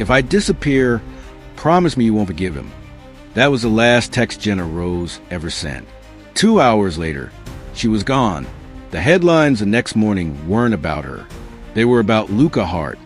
If I disappear, promise me you won't forgive him. That was the last text Jenna Rose ever sent. 2 hours later, she was gone. The headlines the next morning weren't about her. They were about Luca Hart,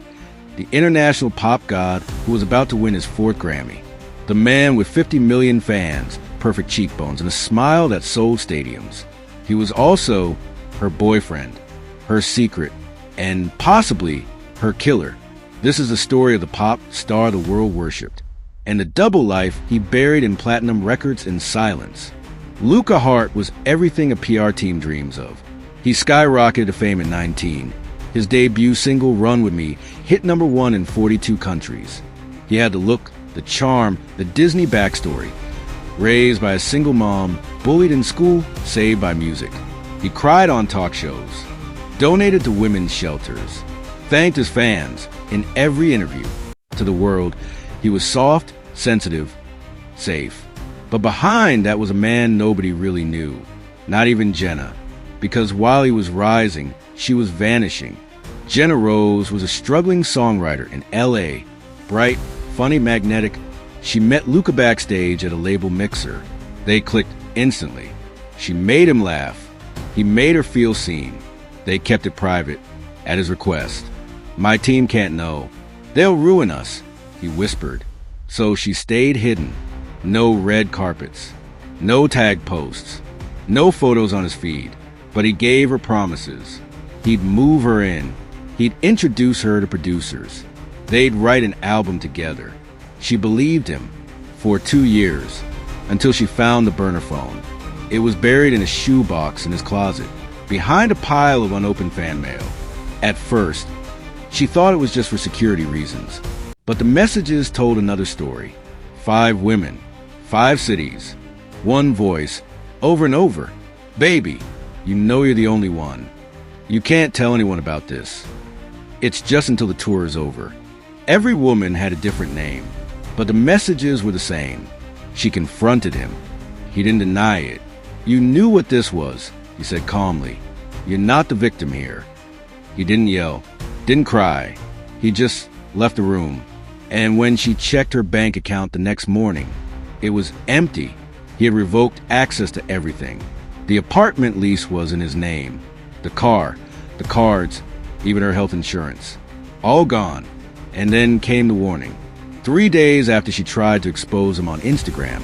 the international pop god who was about to win his 4th Grammy. The man with 50 million fans, perfect cheekbones, and a smile that sold stadiums. He was also her boyfriend, her secret, and possibly her killer. This is the story of the pop star the world worshipped, and the double life he buried in platinum records in silence. Luca Hart was everything a PR team dreams of. He skyrocketed to fame at 19. His debut single, Run With Me, hit #1 in 42 countries. He had the look, the charm, the Disney backstory. Raised by a single mom, bullied in school, saved by music. He cried on talk shows, donated to women's shelters, thanked his fans in every interview. To the world, he was soft, sensitive, safe. But behind that was a man nobody really knew, not even Jenna, because while he was rising, she was vanishing. Jenna Rose was a struggling songwriter in LA, bright, funny, magnetic. She met Luca backstage at a label mixer. They clicked instantly. She made him laugh. He made her feel seen. They kept it private, at his request. My team can't know. They'll ruin us, he whispered. So she stayed hidden. No red carpets. No tag posts. No photos on his feed. But he gave her promises. He'd move her in. He'd introduce her to producers. They'd write an album together. She believed him for 2 years, until she found the burner phone. It was buried in a shoebox in his closet, behind a pile of unopened fan mail. At first, she thought it was just for security reasons. But the messages told another story. 5 women, 5 cities, 1 voice, over and over. Baby, you know you're the only one. You can't tell anyone about this. It's just until the tour is over. Every woman had a different name, but the messages were the same. She confronted him. He didn't deny it. You knew what this was, he said calmly. You're not the victim here. He didn't yell, didn't cry. He just left the room. And when she checked her bank account the next morning, it was empty. He had revoked access to everything. The apartment lease was in his name. The car, the cards, even her health insurance. All gone. And then came the warning. 3 days after she tried to expose him on Instagram,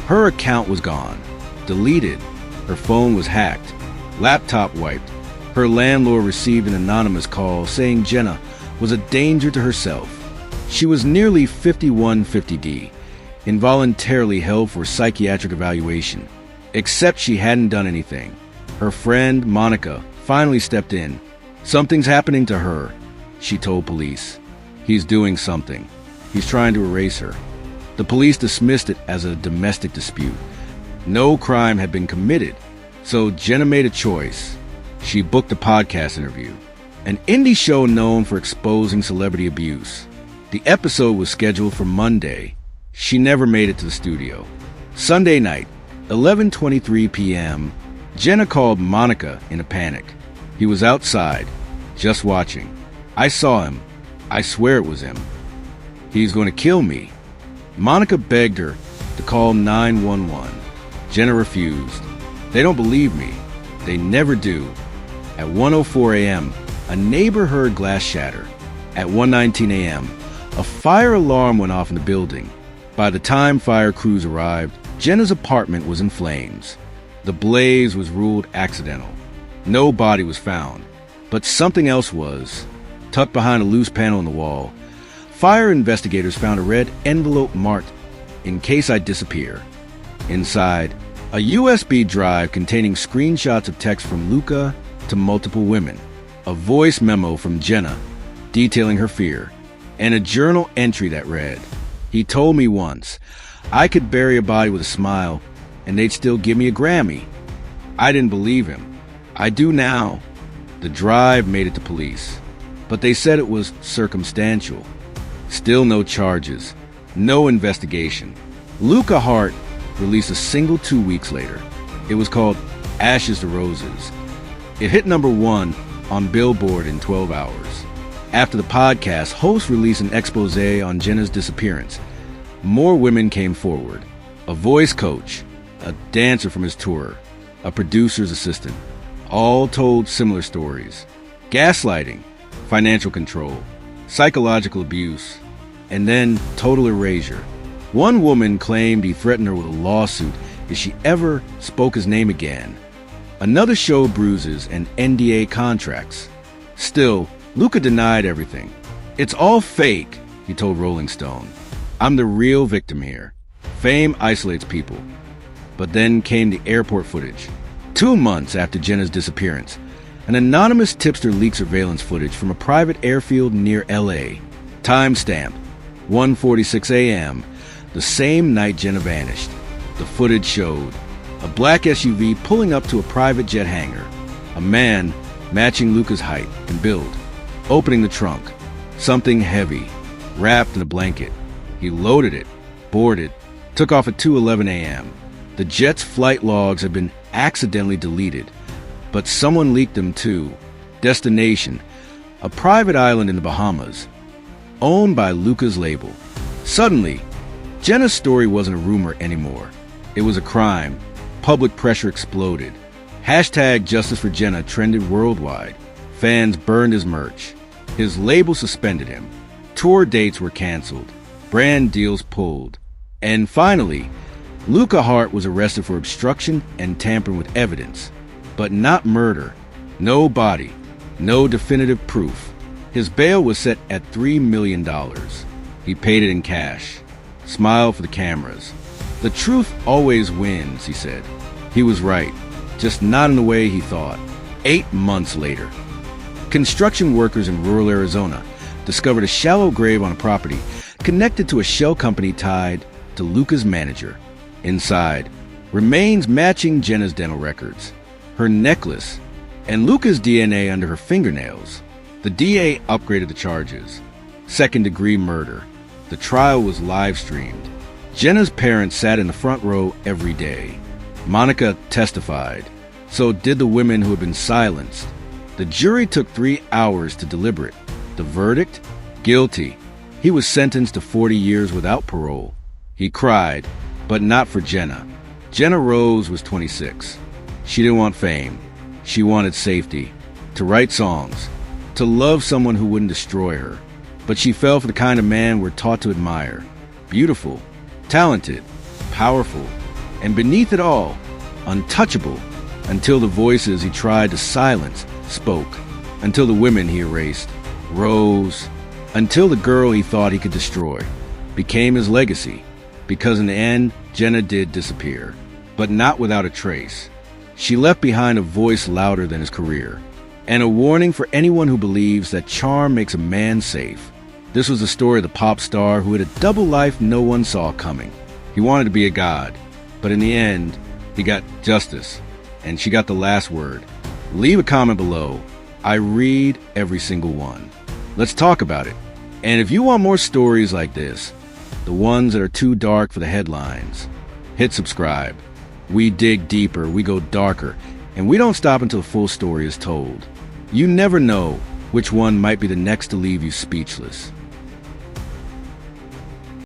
her account was gone. Deleted. Her phone was hacked. Laptop wiped. Her landlord received an anonymous call saying Jenna was a danger to herself. She was nearly 5150D, involuntarily held for psychiatric evaluation, except she hadn't done anything. Her friend, Monica, finally stepped in. Something's happening to her, she told police. He's doing something. He's trying to erase her. The police dismissed it as a domestic dispute. No crime had been committed, so Jenna made a choice. She booked a podcast interview, an indie show known for exposing celebrity abuse. The episode was scheduled for Monday. She never made it to the studio. Sunday night, 11:23 p.m., Jenna called Monica in a panic. He was outside, just watching. I saw him. I swear it was him. He's going to kill me. Monica begged her to call 911. Jenna refused. They don't believe me. They never do. At 1:04 a.m., a neighbor heard glass shatter. At 1:19 a.m., a fire alarm went off in the building. By the time fire crews arrived, Jenna's apartment was in flames. The blaze was ruled accidental. No body was found, but something else was. Tucked behind a loose panel in the wall, fire investigators found a red envelope marked, "In case I disappear." Inside, a USB drive containing screenshots of texts from Luca to multiple women, a voice memo from Jenna detailing her fear, and a journal entry that read, "He told me once I could bury a body with a smile and they'd still give me a Grammy." I didn't believe him. I do now. The drive made it to police, but they said it was circumstantial. Still no charges, no investigation. Luca Hart released a single 2 weeks later. It was called Ashes to Roses. It hit #1 on Billboard in 12 hours. After the podcast, hosts released an expose on Jenna's disappearance. More women came forward. A voice coach, a dancer from his tour, a producer's assistant. All told similar stories. Gaslighting, financial control, psychological abuse, and then total erasure. One woman claimed he threatened her with a lawsuit if she ever spoke his name again. Another showed bruises and NDA contracts. Still, Luca denied everything. "It's all fake," he told Rolling Stone. "I'm the real victim here. Fame isolates people." But then came the airport footage. 2 months after Jenna's disappearance, an anonymous tipster leaked surveillance footage from a private airfield near LA. Timestamp, 1:46 a.m., the same night Jenna vanished. The footage showed a black SUV pulling up to a private jet hangar, a man matching Luca's height and build, opening the trunk, something heavy, wrapped in a blanket. He loaded it, boarded, took off at 2:11 a.m. The jet's flight logs had been accidentally deleted, but someone leaked them too. Destination, a private island in the Bahamas, owned by Luca's label. Suddenly, Jenna's story wasn't a rumor anymore. It was a crime. Public pressure exploded. Hashtag Justice for Jenna trended worldwide. Fans burned his merch. His label suspended him. Tour dates were canceled. Brand deals pulled. And finally, Luca Hart was arrested for obstruction and tampering with evidence. But not murder. No body. No definitive proof. His bail was set at $3 million. He paid it in cash. Smiled for the cameras. "The truth always wins," he said. He was right, just not in the way he thought. 8 months later, construction workers in rural Arizona discovered a shallow grave on a property connected to a shell company tied to Luca's manager. Inside, remains matching Jenna's dental records, her necklace, and Luca's DNA under her fingernails. The DA upgraded the charges. Second-degree murder. The trial was live-streamed. Jenna's parents sat in the front row every day. Monica testified. So did the women who had been silenced. The jury took 3 hours to deliberate. The verdict? Guilty. He was sentenced to 40 years without parole. He cried, but not for Jenna. Jenna Rose was 26. She didn't want fame. She wanted safety. To write songs. To love someone who wouldn't destroy her. But she fell for the kind of man we're taught to admire. Beautiful, talented, powerful, and beneath it all, untouchable, until the voices he tried to silence spoke, until the women he erased rose, until the girl he thought he could destroy became his legacy. Because in the end, Jenna did disappear, but not without a trace. She left behind a voice louder than his career, and a warning for anyone who believes that charm makes a man safe. This was the story of the pop star who had a double life no one saw coming. He wanted to be a god, but in the end, he got justice, and she got the last word. Leave a comment below. I read every single one. Let's talk about it. And if you want more stories like this, the ones that are too dark for the headlines, hit subscribe. We dig deeper, we go darker, and we don't stop until the full story is told. You never know which one might be the next to leave you speechless.